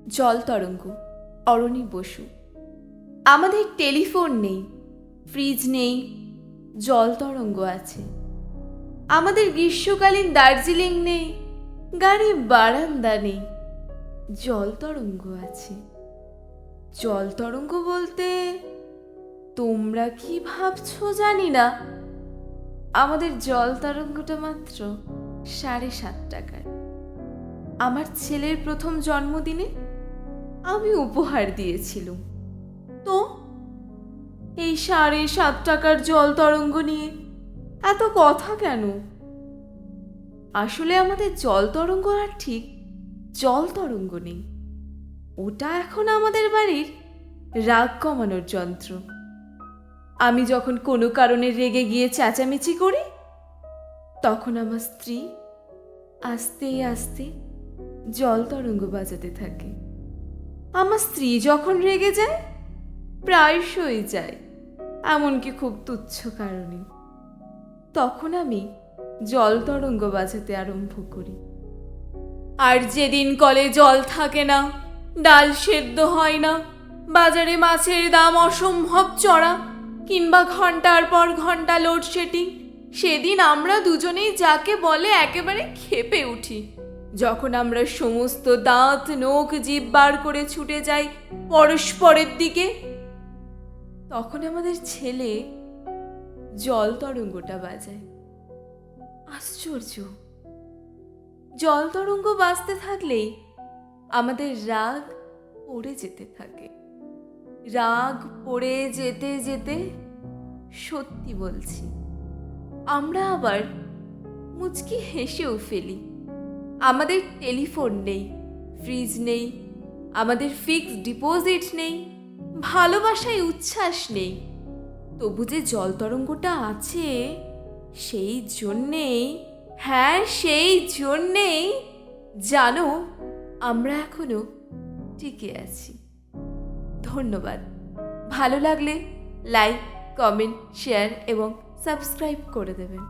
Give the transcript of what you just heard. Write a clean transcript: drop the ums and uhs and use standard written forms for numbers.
জল তরঙ্গ, অরণি বসু। আমাদের টেলিফোন নেই, ফ্রিজ নেই, জল তরঙ্গ আছে। আমাদের গ্রীষ্মকালীন দার্জিলিং নেই, গাড়ি বারান্দা নেই, জল তরঙ্গ আছে। জল তরঙ্গ বলতে তোমরা কি ভাবছো জানি না, আমাদের জল তরঙ্গটা মাত্র 7.5 টাকার। আমার ছেলের প্রথম জন্মদিনে আমি উপহার দিয়েছিলাম। তো এই 7.5 টাকার জল তরঙ্গ নিয়ে এত কথা কেন? আসলে আমাদের জল তরঙ্গ আর ঠিক জল তরঙ্গ নেই, ওটা এখন আমাদের বাড়ির রাগ কমানোর যন্ত্র। আমি যখন কোনো কারণে রেগে গিয়ে চেঁচামেচি করি, তখন আমার স্ত্রী আস্তে আস্তে জল তরঙ্গ বাজাতে থাকে। আমার স্ত্রী যখন রেগে যায়, প্রায়শই যায়, এমনকি খুব তুচ্ছ কারণে, তখন আমি জল তরঙ্গ বাজাতে আরম্ভ করি। আর যেদিন কলে জল থাকে না, ডাল সেদ্ধ হয় না, বাজারে মাছের দাম অসম্ভব চড়া, কিংবা ঘন্টার পর ঘন্টা লোডশেডিং, সেদিন আমরা দুজনেই যাকে বলে একেবারে ক্ষেপে উঠি। যখন আমরা সমস্ত দাঁত নখ জিভ বার করে ছুটে যাই পরস্পরের দিকে, তখন আমাদের ছেলে জল তরঙ্গটা বাজায়। আশ্চর্য, জল তরঙ্গ বাজতে থাকলেই আমাদের রাগ পড়ে যেতে থাকে। রাগ পড়ে যেতে যেতে, সত্যি বলছি, আমরা আবার মুচকি হেসেও ফেলি। আমাদের টেলিফোন নেই, ফ্রিজ নেই, আমাদের ফিক্সড ডিপোজিট নেই, ভালোবাসায় উচ্ছ্বাস নেই, তবু যে জল তরঙ্গটা আছে, সেই জন্যেই, হ্যাঁ সেই জন্যেই জানো আমরা এখনো টিকে আছি। ধন্যবাদ। ভালো লাগলে লাইক, কমেন্ট, শেয়ার এবং সাবস্ক্রাইব করে দেবেন।